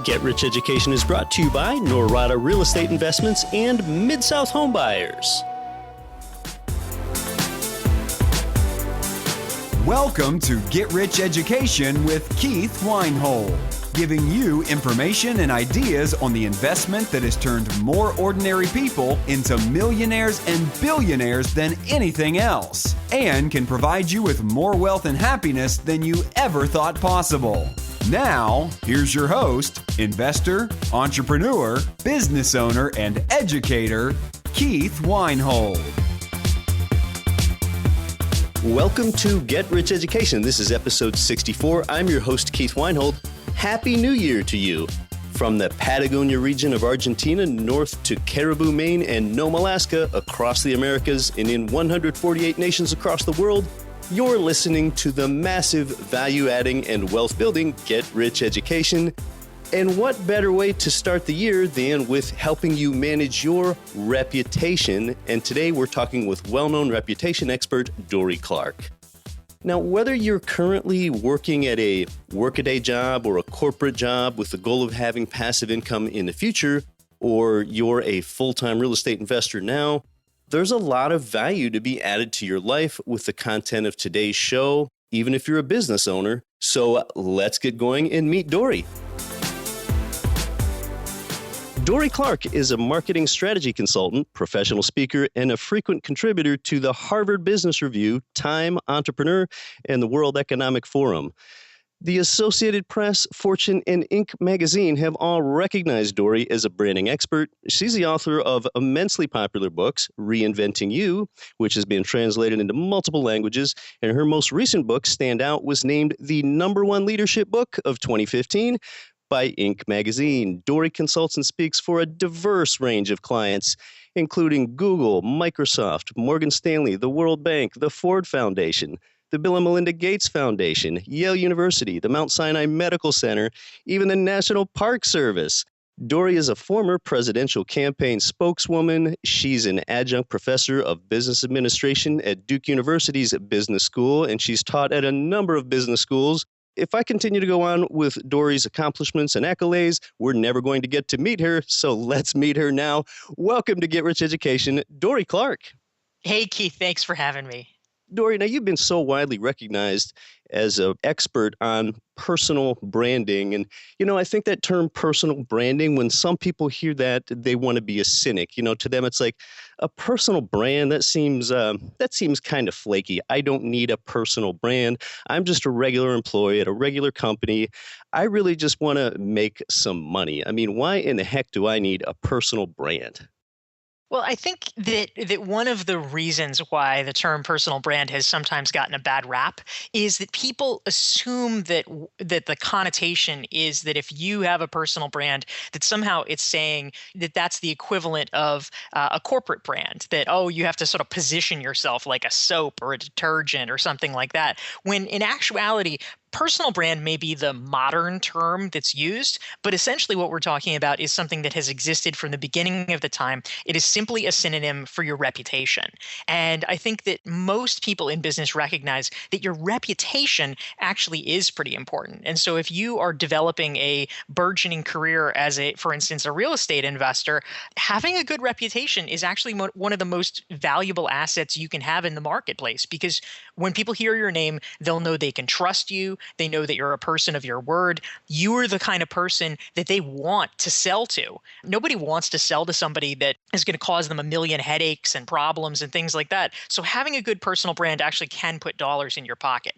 Get Rich Education is brought to you by Norada Real Estate Investments and Mid-South Home Buyers. Welcome to Get Rich Education with Keith Weinhold, giving you information and ideas on the investment that has turned more ordinary people into millionaires and billionaires than anything else, and can provide you with more wealth and happiness than you ever thought possible. Now, here's your host, investor, entrepreneur, business owner, and educator, Keith Weinhold. Welcome to Get Rich Education. This is episode 64. I'm your host, Keith Weinhold. Happy New Year to you. From the Patagonia region of Argentina north to Caribou, Maine, and Nome, Alaska, across the Americas, and in 148 nations across the world, you're listening to the massive value-adding and wealth-building Get Rich Education. And what better way to start the year than with helping you manage your reputation? And today we're talking with well-known reputation expert, Dorie Clark. Now, whether you're currently working at a workaday job or a corporate job with the goal of having passive income in the future, or you're a full-time real estate investor now, there's a lot of value to be added to your life with the content of today's show, even if you're a business owner. So let's get going and meet Dorie. Dorie Clark is a marketing strategy consultant, professional speaker, and a frequent contributor to the Harvard Business Review, Time, Entrepreneur, and the World Economic Forum. The Associated Press, Fortune, and Inc. magazine have all recognized Dorie as a branding expert. She's the author of immensely popular books, Reinventing You, which has been translated into multiple languages, and her most recent book, Stand Out, was named the #1 leadership book of 2015 by Inc. magazine. Dorie consults and speaks for a diverse range of clients, including Google, Microsoft, Morgan Stanley, the World Bank, the Ford Foundation, the Bill and Melinda Gates Foundation, Yale University, the Mount Sinai Medical Center, even the National Park Service. Dorie is a former presidential campaign spokeswoman. She's an adjunct professor of business administration at Duke University's Business School, and she's taught at a number of business schools. If I continue to go on with Dorie's accomplishments and accolades, we're never going to get to meet her, so let's meet her now. Welcome to Get Rich Education, Dorie Clark. Hey, Keith, thanks for having me. Dorie, now you've been so widely recognized as an expert on personal branding. And, I think that term personal branding, when some people hear that, they want to be a cynic. To them, it's like a personal brand. That seems kind of flaky. I don't need a personal brand. I'm just a regular employee at a regular company. I really just want to make some money. I mean, why in the heck do I need a personal brand? Well, I think that one of the reasons why the term personal brand has sometimes gotten a bad rap is that people assume that the connotation is that if you have a personal brand, that somehow it's saying that that's the equivalent of a corporate brand, that, you have to sort of position yourself like a soap or a detergent or something like that, when in actuality, personal brand may be the modern term that's used, but essentially what we're talking about is something that has existed from the beginning of the time. It is simply a synonym for your reputation. And I think that most people in business recognize that your reputation actually is pretty important. And so if you are developing a burgeoning career as for instance, a real estate investor, having a good reputation is actually one of the most valuable assets you can have in the marketplace, because when people hear your name, they'll know they can trust you. They know that you're a person of your word. You are the kind of person that they want to sell to. Nobody wants to sell to somebody that is going to cause them a million headaches and problems and things like that. So having a good personal brand actually can put dollars in your pocket.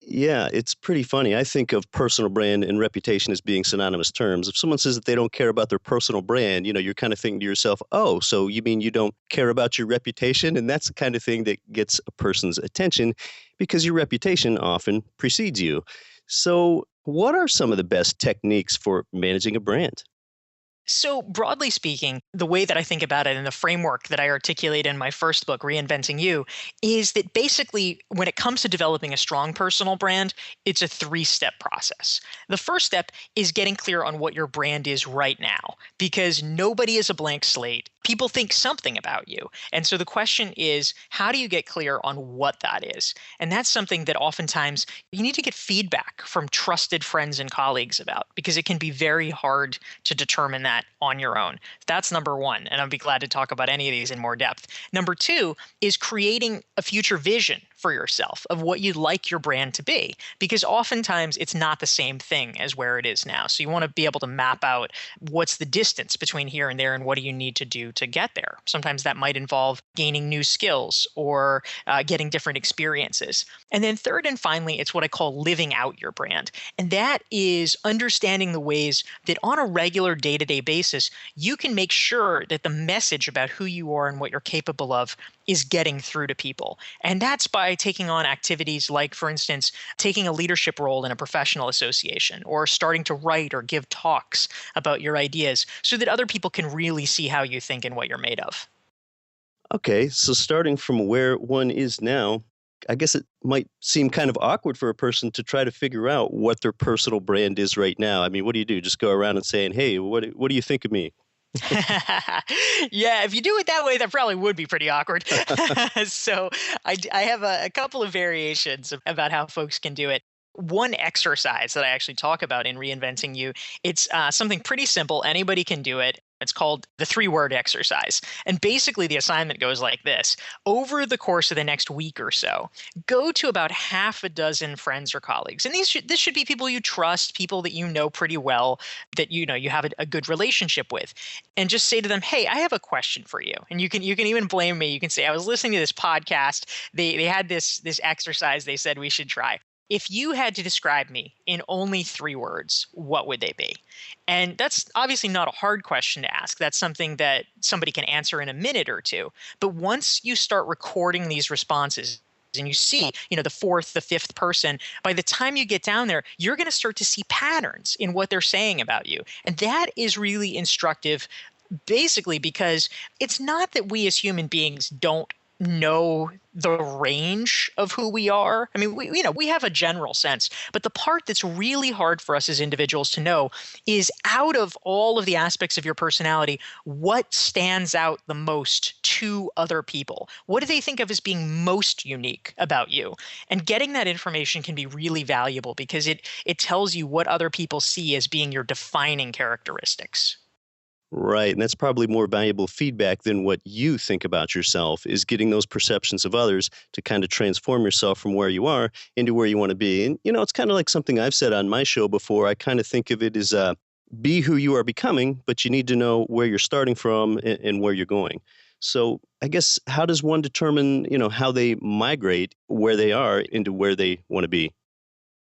Yeah, it's pretty funny. I think of personal brand and reputation as being synonymous terms. If someone says that they don't care about their personal brand, you're kind of thinking to yourself, oh, so you mean you don't care about your reputation? And that's the kind of thing that gets a person's attention because your reputation often precedes you. So what are some of the best techniques for managing a brand? So broadly speaking, the way that I think about it and the framework that I articulate in my first book, Reinventing You, is that basically when it comes to developing a strong personal brand, it's a 3-step process. The first step is getting clear on what your brand is right now, because nobody is a blank slate. people think something about you. And so the question is, how do you get clear on what that is? And that's something that oftentimes you need to get feedback from trusted friends and colleagues about, because it can be very hard to determine that on your own. That's number one. And I'd be glad to talk about any of these in more depth. Number two is creating a future vision for yourself of what you'd like your brand to be, because oftentimes it's not the same thing as where it is now. So you want to be able to map out what's the distance between here and there and what do you need to do to get there. Sometimes that might involve gaining new skills or getting different experiences. And then third and finally, it's what I call living out your brand. And that is understanding the ways that on a regular day-to-day basis, you can make sure that the message about who you are and what you're capable of is getting through to people. And that's by taking on activities like, for instance, taking a leadership role in a professional association or starting to write or give talks about your ideas so that other people can really see how you think and what you're made of. Okay, so starting from where one is now, I guess it might seem kind of awkward for a person to try to figure out what their personal brand is right now. I mean, what do you do? Just go around and saying, "Hey, what do you think of me?" Yeah, if you do it that way, that probably would be pretty awkward. So I have a couple of variations about how folks can do it. One exercise that I actually talk about in Reinventing You, it's something pretty simple. Anybody can do it. It's called the 3-word exercise. And basically the assignment goes like this. Over the course of the next week or so, go to about half a dozen friends or colleagues. And this should be people you trust, people that you know pretty well, that you have a good relationship with. And just say to them, "Hey, I have a question for you." And you can even blame me. You can say, "I was listening to this podcast. They had this exercise they said we should try. If you had to describe me in only 3 words, what would they be?" And that's obviously not a hard question to ask. That's something that somebody can answer in a minute or two. But once you start recording these responses and you see, the fourth, the fifth person, by the time you get down there, you're going to start to see patterns in what they're saying about you. And that is really instructive, basically because it's not that we as human beings don't know the range of who we are. I mean, we have a general sense, but the part that's really hard for us as individuals to know is, out of all of the aspects of your personality, what stands out the most to other people? What do they think of as being most unique about you? And getting that information can be really valuable because it tells you what other people see as being your defining characteristics. Right, and that's probably more valuable feedback than what you think about yourself, is getting those perceptions of others to kind of transform yourself from where you are into where you want to be. And, it's kind of like something I've said on my show before. I kind of think of it as be who you are becoming, but you need to know where you're starting from and where you're going. So I guess, how does one determine, how they migrate where they are into where they want to be?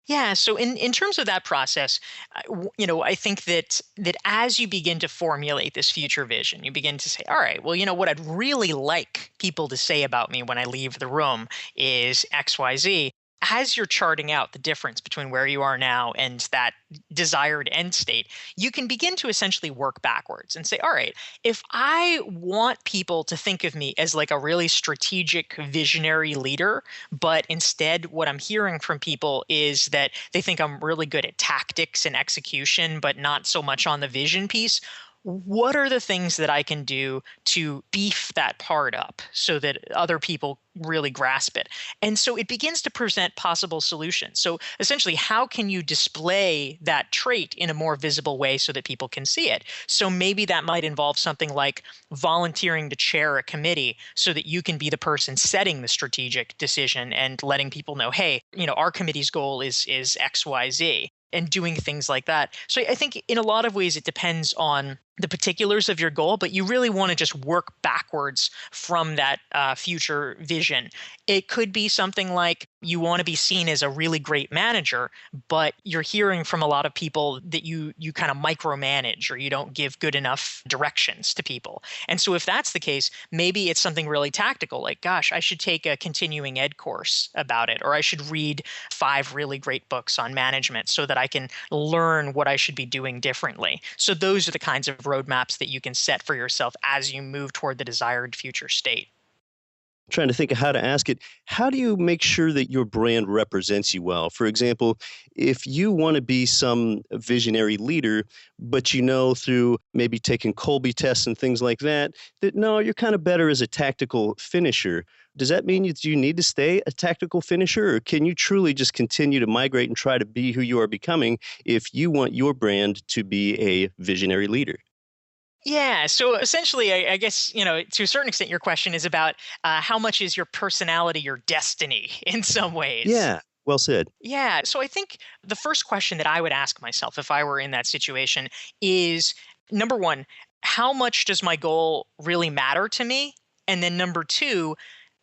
Yeah. So in terms of that process, I think that as you begin to formulate this future vision, you begin to say, all right, well, what I'd really like people to say about me when I leave the room is XYZ. As you're charting out the difference between where you are now and that desired end state, you can begin to essentially work backwards and say, all right, if I want people to think of me as like a really strategic, visionary leader, but instead what I'm hearing from people is that they think I'm really good at tactics and execution, but not so much on the vision piece, what are the things that I can do to beef that part up so that other people really grasp it? And so it begins to present possible solutions. So essentially, how can you display that trait in a more visible way so that people can see it? So maybe that might involve something like volunteering to chair a committee so that you can be the person setting the strategic decision and letting people know, hey, our committee's goal is XYZ. And doing things like that. So I think in a lot of ways it depends on the particulars of your goal, but you really want to just work backwards from that future vision. It could be something like you want to be seen as a really great manager, but you're hearing from a lot of people that you kind of micromanage or you don't give good enough directions to people. And so if that's the case, maybe it's something really tactical, like, gosh, I should take a continuing ed course about it, or I should read 5 really great books on management so that I can learn what I should be doing differently. So those are the kinds of roadmaps that you can set for yourself as you move toward the desired future state. Trying to think of how to ask it. How do you make sure that your brand represents you well? For example, if you want to be some visionary leader, but you know through maybe taking Colby tests and things like that, that no, you're kind of better as a tactical finisher. Does that mean you need to stay a tactical finisher, or can you truly just continue to migrate and try to be who you are becoming if you want your brand to be a visionary leader? Yeah. So essentially, I guess, to a certain extent, your question is about how much is your personality your destiny in some ways. Yeah, well said. Yeah. So I think the first question that I would ask myself if I were in that situation is number one, how much does my goal really matter to me? And then number two,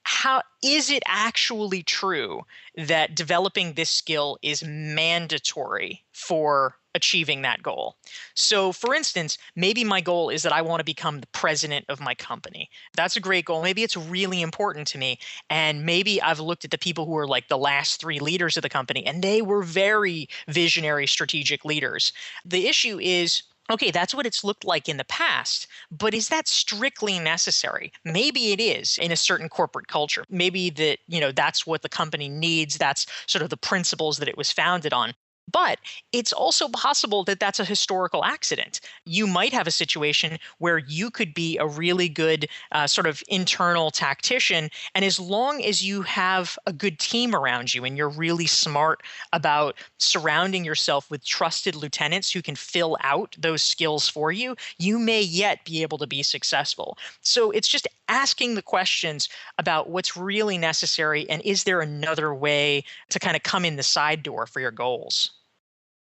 how is it actually true that developing this skill is mandatory for achieving that goal? So, for instance, maybe my goal is that I want to become the president of my company. That's a great goal. Maybe it's really important to me. And maybe I've looked at the people who are like the last three leaders of the company, and they were very visionary, strategic leaders. The issue is, okay, that's what it's looked like in the past, but is that strictly necessary? Maybe it is in a certain corporate culture. Maybe that, that's what the company needs. That's sort of the principles that it was founded on. But it's also possible that that's a historical accident. You might have a situation where you could be a really good sort of internal tactician. And as long as you have a good team around you and you're really smart about surrounding yourself with trusted lieutenants who can fill out those skills for you, you may yet be able to be successful. So it's just asking the questions about what's really necessary and is there another way to kind of come in the side door for your goals.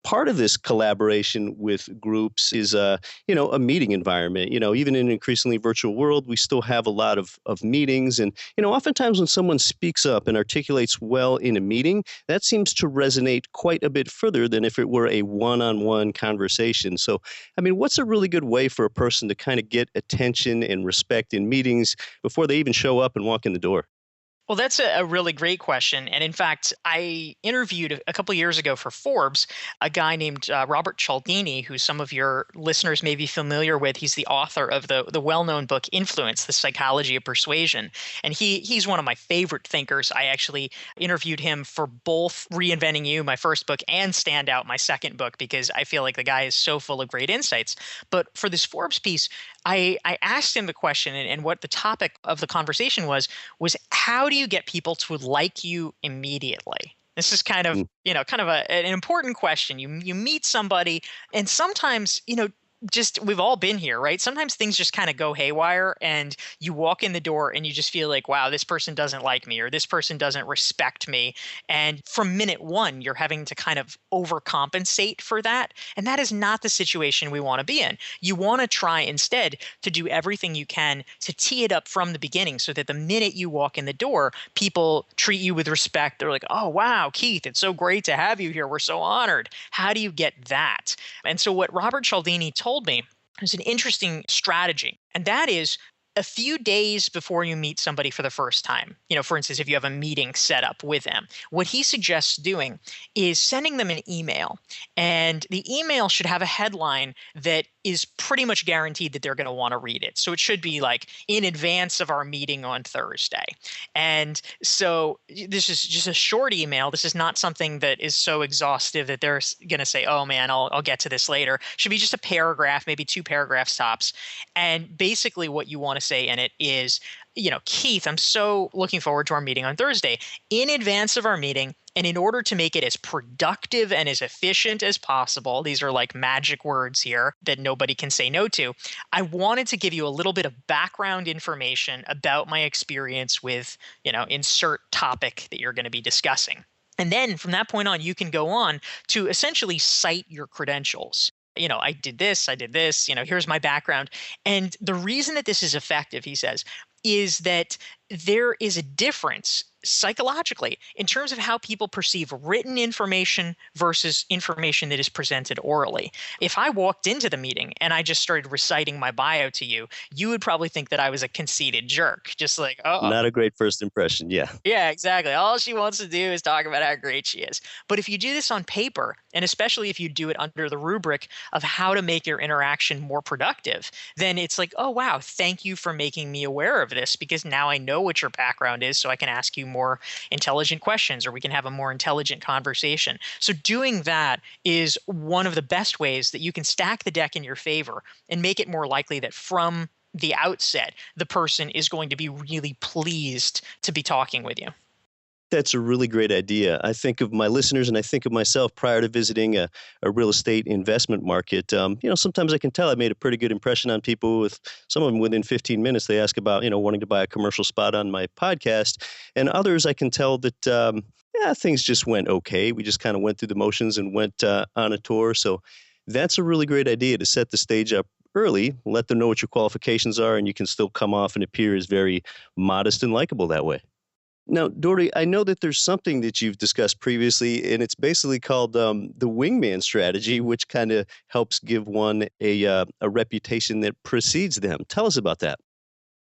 Part of this collaboration with groups is a meeting environment. Even in an increasingly virtual world, we still have a lot of meetings. And oftentimes when someone speaks up and articulates well in a meeting, that seems to resonate quite a bit further than if it were a one-on-one conversation. So what's a really good way for a person to kind of get attention and respect in meetings before they even show up and walk in the door? Well, that's a really great question. And in fact, I interviewed a couple years ago for Forbes a guy named Robert Cialdini, who some of your listeners may be familiar with. He's the author of the well-known book Influence, The Psychology of Persuasion. And he's one of my favorite thinkers. I actually interviewed him for both Reinventing You, my first book, and Stand Out, my second book, because I feel like the guy is so full of great insights. But for this Forbes piece, I asked him the question, and what the topic of the conversation was how do you get people to like you immediately? This is kind of, an important question. You meet somebody, and sometimes, just we've all been here, right? Sometimes things just kind of go haywire and you walk in the door and you just feel like, wow, this person doesn't like me or this person doesn't respect me. And from minute one, you're having to kind of overcompensate for that. And that is not the situation we want to be in. You want to try instead to do everything you can to tee it up from the beginning so that the minute you walk in the door, people treat you with respect. They're like, oh, wow, Keith, it's so great to have you here. We're so honored. How do you get that? And so what Robert Cialdini told me is an interesting strategy. And that is a few days before you meet somebody for the first time, for instance, if you have a meeting set up with them, what he suggests doing is sending them an email. And the email should have a headline that is pretty much guaranteed that they're going to want to read it. So it should be like, in advance of our meeting on Thursday. And so this is just a short email. This is not something that is so exhaustive that they're going to say, oh man, I'll get to this later. It should be just a paragraph, maybe two paragraphs tops. And basically what you want to say in it is, Keith, I'm so looking forward to our meeting on Thursday. In advance of our meeting, and in order to make it as productive and as efficient as possible, these are like magic words here that nobody can say no to, I wanted to give you a little bit of background information about my experience with, insert topic that you're going to be discussing. And then from that point on, you can go on to essentially cite your credentials. I did this, here's my background. And the reason that this is effective, he says, is that there is a difference psychologically, in terms of how people perceive written information versus information that is presented orally. If I walked into the meeting and I just started reciting my bio to you, you would probably think that I was a conceited jerk. Just like, oh, Not a great first impression. Yeah. yeah, exactly. All she wants to do is talk about how great she is. But if you do this on paper, and especially if you do it under the rubric of how to make your interaction more productive, then it's like, oh, wow, thank you for making me aware of this, because now I know what your background is, so I can ask you more intelligent questions, or we can have a more intelligent conversation. So doing that is one of the best ways that you can stack the deck in your favor and make it more likely that from the outset, the person is going to be really pleased to be talking with you. That's a really great idea. I think of my listeners and I think of myself prior to visiting a real estate investment market. Sometimes I can tell I made a pretty good impression on people. With some of them within 15 minutes, they ask about, wanting to buy a commercial spot on my podcast. And others, I can tell that, things just went okay. We just kind of went through the motions and went on a tour. So that's a really great idea to set the stage up early, let them know what your qualifications are, and you can still come off and appear as very modest and likable that way. Now, Dorie, I know that there's something that you've discussed previously, and it's basically called the Wingman Strategy, which kind of helps give one a reputation that precedes them. Tell us about that.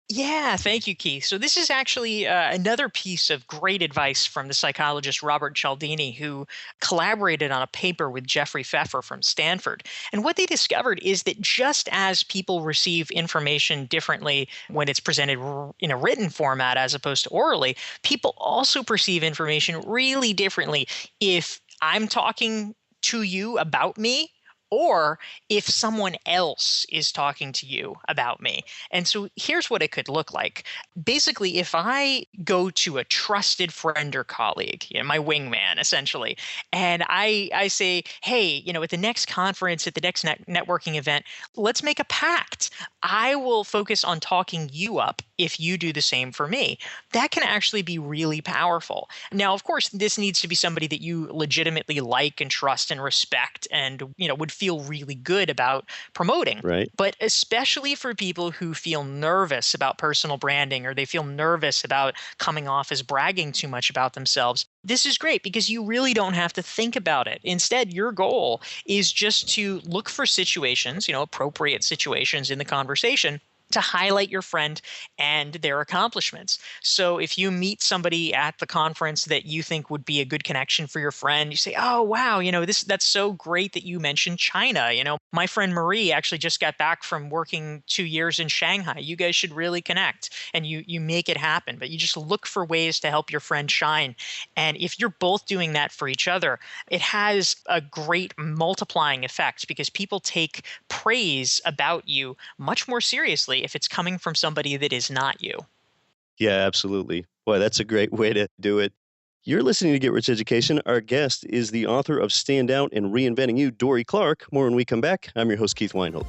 Yeah, thank you, Keith. So this is actually another piece of great advice from the psychologist Robert Cialdini, who collaborated on a paper with Jeffrey Pfeffer from Stanford. And what they discovered is that just as people receive information differently when it's presented in a written format as opposed to orally, people also perceive information really differently if I'm talking to you about me, or if someone else is talking to you about me. And so here's what it could look like. Basically, if I go to a trusted friend or colleague, my wingman essentially, and I say, hey, at the next conference, at the next networking event, let's make a pact. I will focus on talking you up if you do the same for me. That can actually be really powerful. Now, of course, this needs to be somebody that you legitimately like and trust and respect and, would feel really good about promoting. Right. But especially for people who feel nervous about personal branding, or they feel nervous about coming off as bragging too much about themselves, this is great because you really don't have to think about it. Instead, your goal is just to look for situations, appropriate situations in the conversation to highlight your friend and their accomplishments. So if you meet somebody at the conference that you think would be a good connection for your friend, you say, oh, wow, that's so great that you mentioned China. My friend Marie actually just got back from working 2 years in Shanghai. You guys should really connect, and you make it happen. But you just look for ways to help your friend shine. And if you're both doing that for each other, it has a great multiplying effect because people take praise about you much more seriously if it's coming from somebody that is not you. Yeah, absolutely. Boy, that's a great way to do it. You're listening to Get Rich Education. Our guest is the author of Stand Out and Reinventing You, Dorie Clark. More when we come back. I'm your host, Keith Weinhold.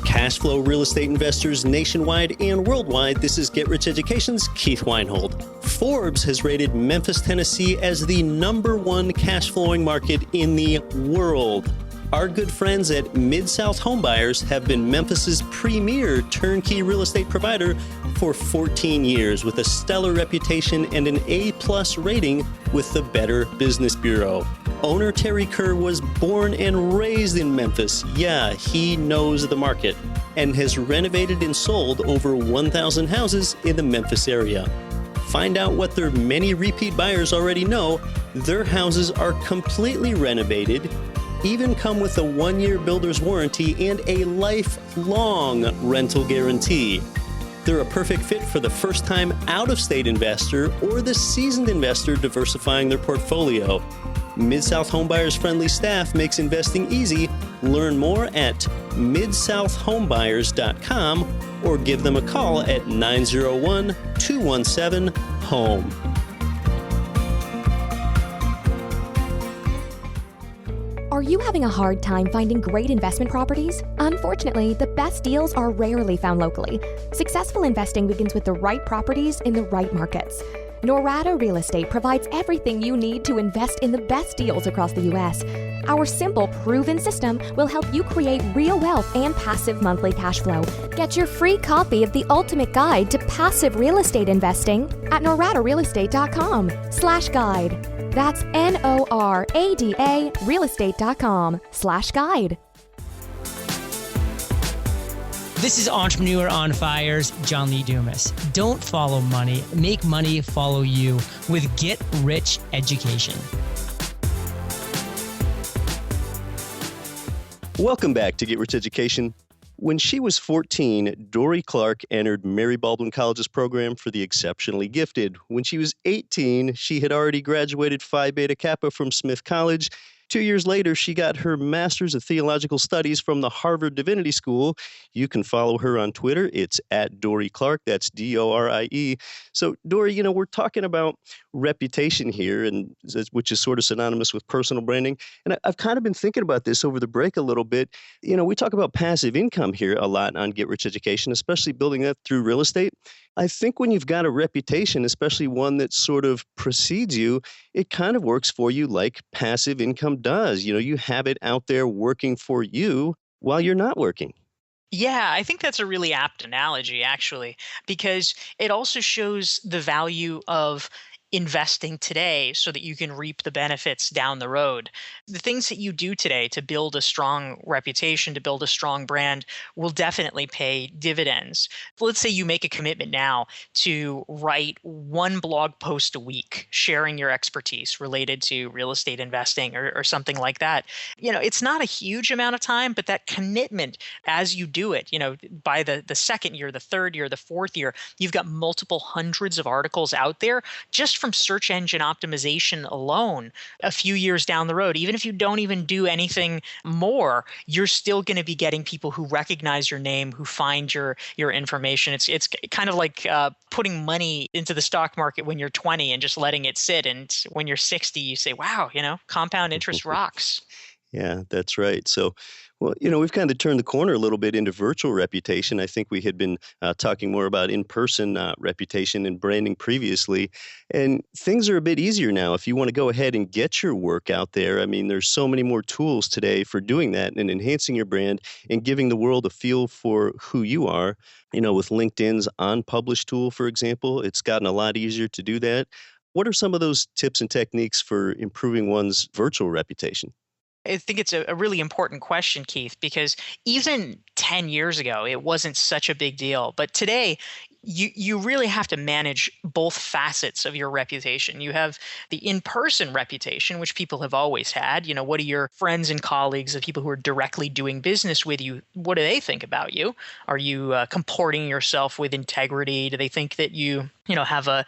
Cash flow real estate investors nationwide and worldwide, this is Get Rich Education's Keith Weinhold. Forbes has rated Memphis, Tennessee as the #1 cash flowing market in the world. Our good friends at Mid-South Homebuyers have been Memphis's premier turnkey real estate provider for 14 years with a stellar reputation and an A+ rating with the Better Business Bureau. Owner Terry Kerr was born and raised in Memphis. Yeah, he knows the market and has renovated and sold over 1,000 houses in the Memphis area. Find out what their many repeat buyers already know. Their houses are completely renovated, even come with a 1-year builder's warranty and a lifelong rental guarantee. They're a perfect fit for the first-time out-of-state investor or the seasoned investor diversifying their portfolio. Mid-South Homebuyers' friendly staff makes investing easy. Learn more at midsouthhomebuyers.com or give them a call at 901-217-HOME. Are you having a hard time finding great investment properties? Unfortunately, the best deals are rarely found locally. Successful investing begins with the right properties in the right markets. Norada Real Estate provides everything you need to invest in the best deals across the U.S. Our simple, proven system will help you create real wealth and passive monthly cash flow. Get your free copy of the ultimate guide to passive real estate investing at noradarealestate.com/guide. That's NORADA realestate.com/guide. This is Entrepreneur on Fire's John Lee Dumas. Don't follow money. Make money follow you with Get Rich Education. Welcome back to Get Rich Education. When she was 14, Dorie Clark entered Mary Baldwin College's program for the exceptionally gifted. When she was 18, she had already graduated Phi Beta Kappa from Smith College. 2 years later, she got her Master's of Theological Studies from the Harvard Divinity School. You can follow her on Twitter. It's at Dorie Clark. That's Dorie. So, Dorie, we're talking about reputation here, and which is sort of synonymous with personal branding. And I've kind of been thinking about this over the break a little bit. We talk about passive income here a lot on Get Rich Education, especially building that through real estate. I think when you've got a reputation, especially one that sort of precedes you, it kind of works for you like passive income does. You have it out there working for you while you're not working. Yeah, I think that's a really apt analogy, actually, because it also shows the value of investing today so that you can reap the benefits down the road. The things that you do today to build a strong reputation, to build a strong brand, will definitely pay dividends. Let's say you make a commitment now to write one blog post a week, sharing your expertise related to real estate investing or something like that. It's not a huge amount of time, but that commitment as you do it, by the second year, the third year, the fourth year, you've got multiple hundreds of articles out there just from search engine optimization alone. A few years down the road, even if you don't even do anything more, you're still going to be getting people who recognize your name, who find your information. It's kind of like putting money into the stock market when you're 20 and just letting it sit. And when you're 60, you say, wow, compound interest rocks. Yeah, that's right. So, well, we've kind of turned the corner a little bit into virtual reputation. I think we had been talking more about in-person reputation and branding previously. And things are a bit easier now if you want to go ahead and get your work out there. I mean, there's so many more tools today for doing that and enhancing your brand and giving the world a feel for who you are. With LinkedIn's on-publish tool, for example, it's gotten a lot easier to do that. What are some of those tips and techniques for improving one's virtual reputation? I think it's a really important question, Keith, because even 10 years ago, it wasn't such a big deal. But today, you really have to manage both facets of your reputation. You have the in-person reputation, which people have always had. What do your friends and colleagues, the people who are directly doing business with you, what do they think about you? Are you comporting yourself with integrity? Do they think that you have a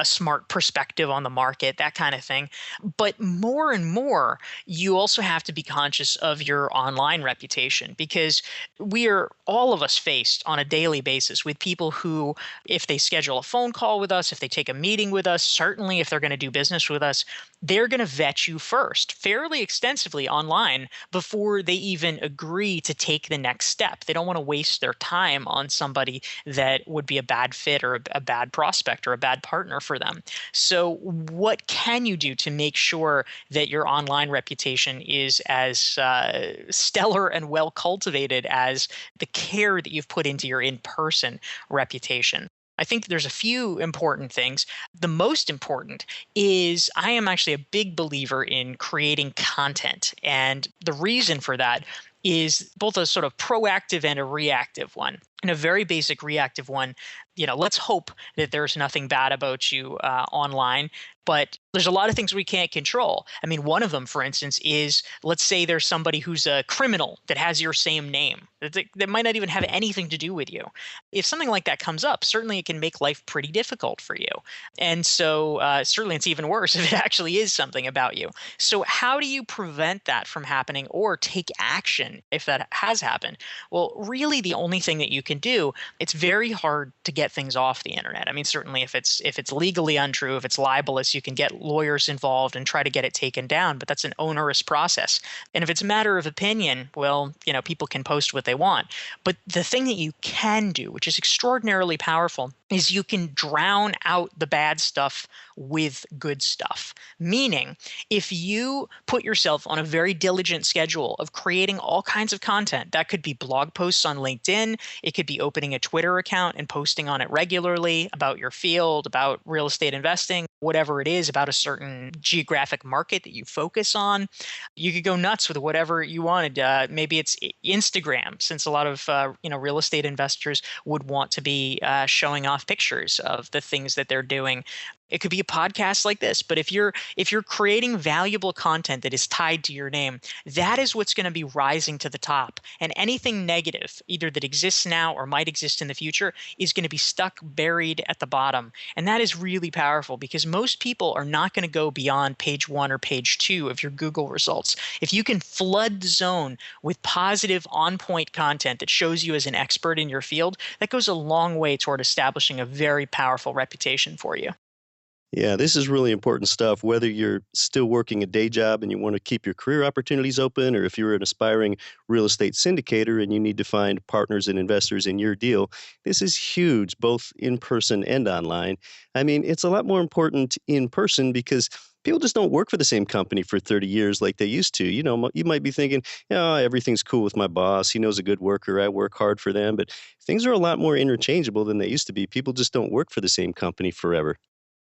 smart perspective on the market, that kind of thing? But more and more, you also have to be conscious of your online reputation, because we are, all of us, faced on a daily basis with people who, if they schedule a phone call with us, if they take a meeting with us, certainly if they're going to do business with us, they're going to vet you first fairly extensively online before they even agree to take the next step. They don't want to waste their time on somebody that would be a bad fit or a bad prospect or a bad partner for them. So what can you do to make sure that your online reputation is as stellar and well cultivated as the care that you've put into your in-person reputation? I think there's a few important things. The most important is I am actually a big believer in creating content. And the reason for that is both a sort of proactive and a reactive one. And a very basic reactive one, let's hope that there's nothing bad about you online, but there's a lot of things we can't control. I mean, one of them, for instance, is, let's say there's somebody who's a criminal that has your same name that might not even have anything to do with you. If something like that comes up, certainly it can make life pretty difficult for you. And so certainly it's even worse if it actually is something about you. So how do you prevent that from happening or take action if that has happened? Well, really the only thing that you can do, it's very hard to get things off the internet. I mean, certainly if it's legally untrue, if it's libelous, you can get lawyers involved and try to get it taken down, but that's an onerous process. And if it's a matter of opinion, well, people can post what they want. But the thing that you can do, which is extraordinarily powerful, is you can drown out the bad stuff with good stuff. Meaning, if you put yourself on a very diligent schedule of creating all kinds of content, that could be blog posts on LinkedIn, it could be opening a Twitter account and posting on it regularly about your field, about real estate investing, whatever it is, about a certain geographic market that you focus on. You could go nuts with whatever you wanted. Maybe it's Instagram, since a lot of real estate investors would want to be showing off pictures of the things that they're doing. It could be a podcast like this, but if you're creating valuable content that is tied to your name, that is what's going to be rising to the top. And anything negative, either that exists now or might exist in the future, is going to be stuck buried at the bottom. And that is really powerful because most people are not going to go beyond page 1 or page 2 of your Google results. If you can flood the zone with positive, on-point content that shows you as an expert in your field, that goes a long way toward establishing a very powerful reputation for you. Yeah, this is really important stuff, whether you're still working a day job and you want to keep your career opportunities open, or if you're an aspiring real estate syndicator and you need to find partners and investors in your deal. This is huge, both in person and online. I mean, it's a lot more important in person because people just don't work for the same company for 30 years like they used to. You know, you might be thinking, oh, everything's cool with my boss. He knows a good worker. I work hard for them. But things are a lot more interchangeable than they used to be. People just don't work for the same company forever.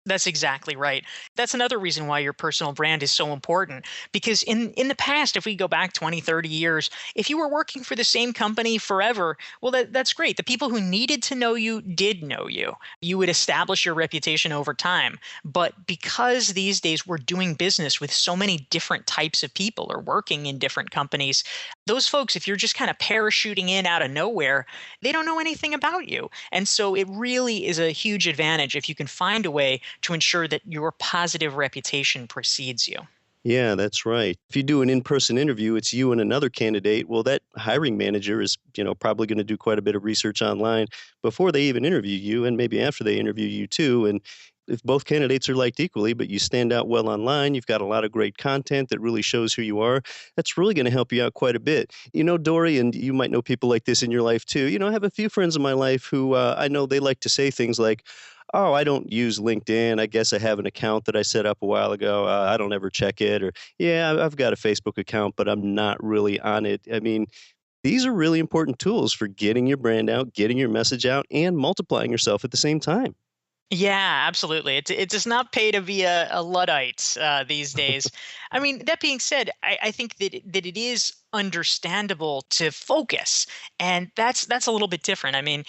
That's exactly right. That's another reason why your personal brand is so important. Because in the past, if we go back 20, 30 years, if you were working for the same company forever, well, that's great. The people who needed to know you did know you. You would establish your reputation over time. But because these days we're doing business with so many different types of people or working in different companies, those folks, if you're just kind of parachuting in out of nowhere, they don't know anything about you. And so it really is a huge advantage if you can find a way to ensure that your positive reputation precedes you. Yeah, that's right. If you do an in-person interview, it's you and another candidate. Well, that hiring manager is, probably going to do quite a bit of research online before they even interview you, and maybe after they interview you too. And if both candidates are liked equally, but you stand out well online, you've got a lot of great content that really shows who you are, that's really going to help you out quite a bit. Dorie, and you might know people like this in your life too. I have a few friends in my life who I know they like to say things like, oh, I don't use LinkedIn. I guess I have an account that I set up a while ago. I don't ever check it. Or, yeah, I've got a Facebook account, but I'm not really on it. I mean, these are really important tools for getting your brand out, getting your message out, and multiplying yourself at the same time. Yeah, absolutely. It does not pay to be a Luddite these days. I mean, that being said, I think that it is understandable to focus, and that's a little bit different. I mean,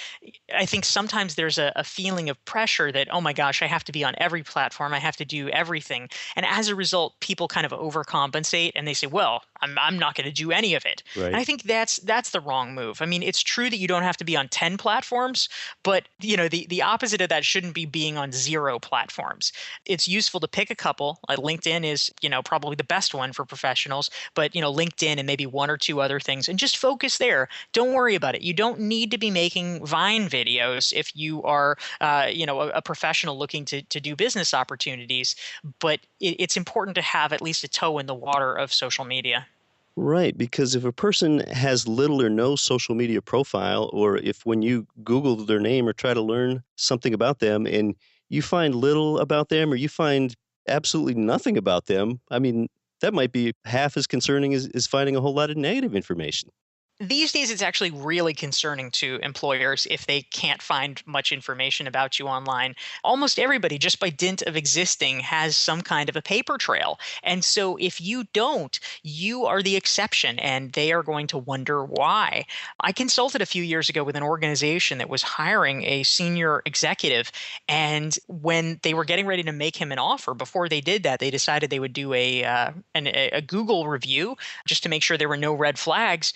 I think sometimes there's a feeling of pressure that, oh my gosh, I have to be on every platform, I have to do everything, and as a result, people kind of overcompensate and they say, well, I'm not going to do any of it. Right. And I think that's the wrong move. I mean, it's true that you don't have to be on 10 platforms, but the opposite of that shouldn't be being on 0 platforms. It's useful to pick a couple. LinkedIn is, probably the best one for professionals, but LinkedIn and maybe 1 or 2 other things, and just focus there. Don't worry about it. You don't need to be making Vine videos if you are, a professional looking to do business opportunities. But it's important to have at least a toe in the water of social media. Right, because if a person has little or no social media profile, or if when you Google their name or try to learn something about them and you find little about them or you find absolutely nothing about them, I mean, that might be half as concerning as finding a whole lot of negative information. These days, it's actually really concerning to employers if they can't find much information about you online. Almost everybody, just by dint of existing, has some kind of a paper trail. And so if you don't, you are the exception, and they are going to wonder why. I consulted a few years ago with an organization that was hiring a senior executive. And when they were getting ready to make him an offer, before they did that, they decided they would do a Google review just to make sure there were no red flags.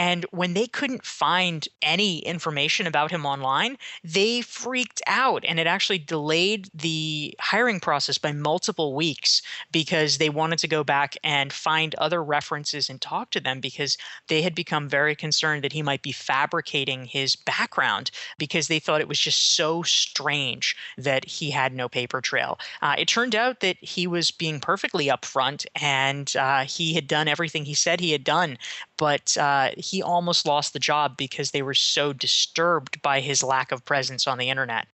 And when they couldn't find any information about him online, they freaked out, and it actually delayed the hiring process by multiple weeks because they wanted to go back and find other references and talk to them because they had become very concerned that he might be fabricating his background because they thought it was just so strange that he had no paper trail. It turned out that he was being perfectly upfront, and he had done everything he said he had done, but he almost lost the job because they were so disturbed by his lack of presence on the internet.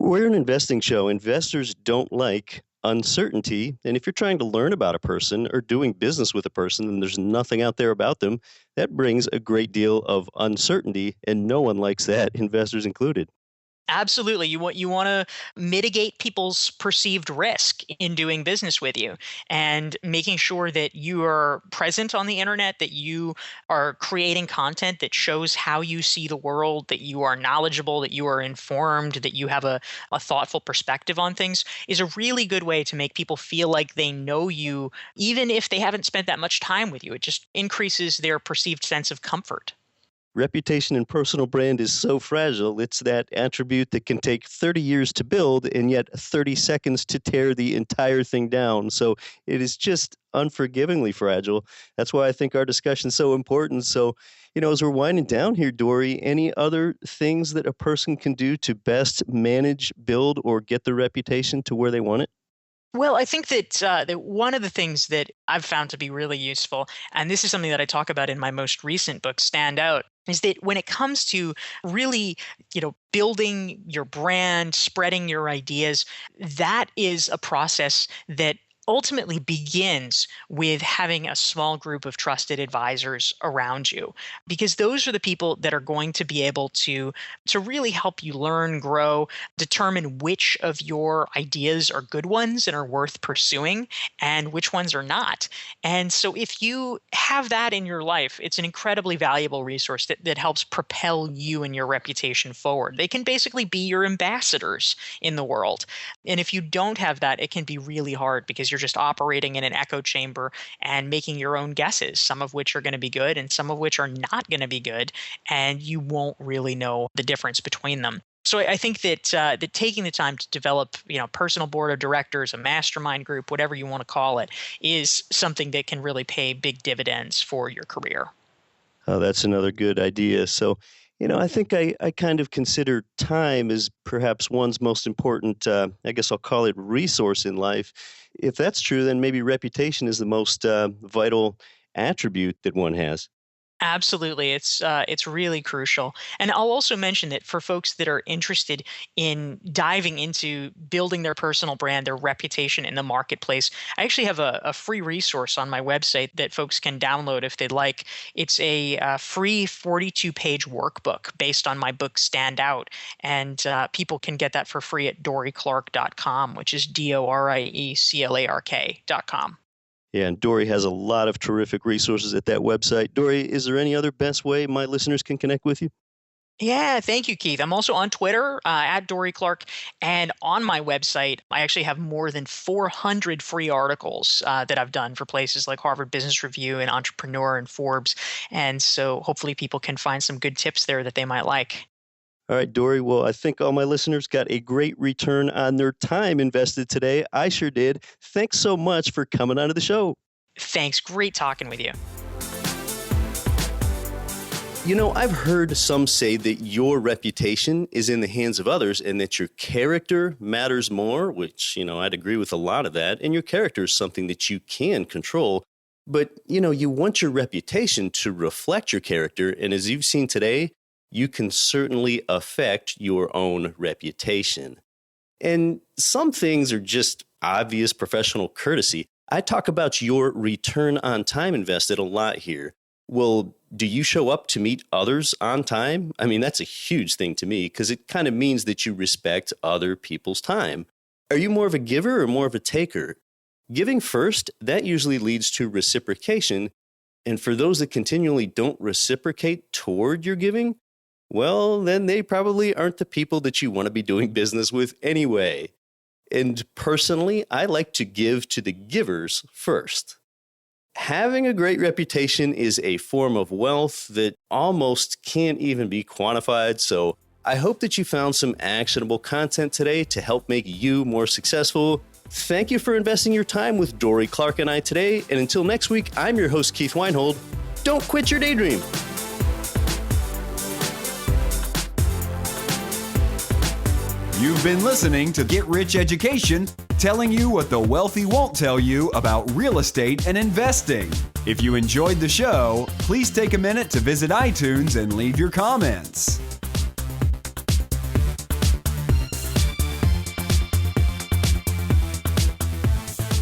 We're an investing show. Investors don't like uncertainty. And if you're trying to learn about a person or doing business with a person and there's nothing out there about them, that brings a great deal of uncertainty. And no one likes that, investors included. Absolutely. You want to mitigate people's perceived risk in doing business with you, and making sure that you are present on the internet, that you are creating content that shows how you see the world, that you are knowledgeable, that you are informed, that you have a thoughtful perspective on things, is a really good way to make people feel like they know you, even if they haven't spent that much time with you. It just increases their perceived sense of comfort. Reputation and personal brand is so fragile. It's that attribute that can take 30 years to build and yet 30 seconds to tear the entire thing down. So it is just unforgivingly fragile. That's why I think our discussion is so important. So, as we're winding down here, Dorie, any other things that a person can do to best manage, build, or get their reputation to where they want it? Well, I think that one of the things that I've found to be really useful, and this is something that I talk about in my most recent book, Stand Out, is that when it comes to really, building your brand, spreading your ideas, that is a process that ultimately begins with having a small group of trusted advisors around you, because those are the people that are going to be able to really help you learn, grow, determine which of your ideas are good ones and are worth pursuing and which ones are not. And so if you have that in your life, it's an incredibly valuable resource that helps propel you and your reputation forward. They can basically be your ambassadors in the world. And if you don't have that, it can be really hard, because you're just operating in an echo chamber and making your own guesses, some of which are going to be good and some of which are not going to be good, and you won't really know the difference between them. So I think that taking the time to develop, personal board of directors, a mastermind group, whatever you want to call it, is something that can really pay big dividends for your career. Oh, that's another good idea. So, I think I kind of consider time as perhaps one's most important, I guess I'll call it resource in life. If that's true, then maybe reputation is the most vital attribute that one has. Absolutely. It's really crucial. And I'll also mention that for folks that are interested in diving into building their personal brand, their reputation in the marketplace, I actually have a free resource on my website that folks can download if they'd like. It's a free 42-page workbook based on my book, Stand Out. And people can get that for free at dorieclark.com, which is DORIECLARK.com. Yeah, and Dorie has a lot of terrific resources at that website. Dorie, is there any other best way my listeners can connect with you? Yeah, thank you, Keith. I'm also on Twitter at Dorie Clark, and on my website, I actually have more than 400 free articles that I've done for places like Harvard Business Review and Entrepreneur and Forbes. And so hopefully people can find some good tips there that they might like. All right, Dorie. Well, I think all my listeners got a great return on their time invested today. I sure did. Thanks so much for coming onto the show. Thanks. Great talking with you. I've heard some say that your reputation is in the hands of others and that your character matters more, which, I'd agree with a lot of that. And your character is something that you can control. But, you want your reputation to reflect your character. And as you've seen today, you can certainly affect your own reputation. And some things are just obvious professional courtesy. I talk about your return on time invested a lot here. Well, do you show up to meet others on time? I mean, that's a huge thing to me, because it kind of means that you respect other people's time. Are you more of a giver or more of a taker? Giving first, that usually leads to reciprocation. And for those that continually don't reciprocate toward your giving, well, then they probably aren't the people that you want to be doing business with anyway. And personally, I like to give to the givers first. Having a great reputation is a form of wealth that almost can't even be quantified. So I hope that you found some actionable content today to help make you more successful. Thank you for investing your time with Dorie Clark and I today. And until next week, I'm your host, Keith Weinhold. Don't quit your daydream. You've been listening to Get Rich Education, telling you what the wealthy won't tell you about real estate and investing. If you enjoyed the show, please take a minute to visit iTunes and leave your comments.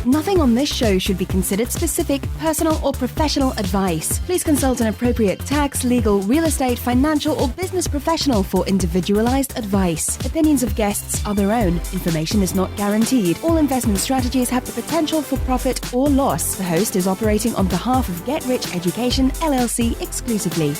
Nothing on this show should be considered specific, personal, or professional advice. Please consult an appropriate tax, legal, real estate, financial, or business professional for individualized advice. Opinions of guests are their own. Information is not guaranteed. All investment strategies have the potential for profit or loss. The host is operating on behalf of Get Rich Education, LLC exclusively.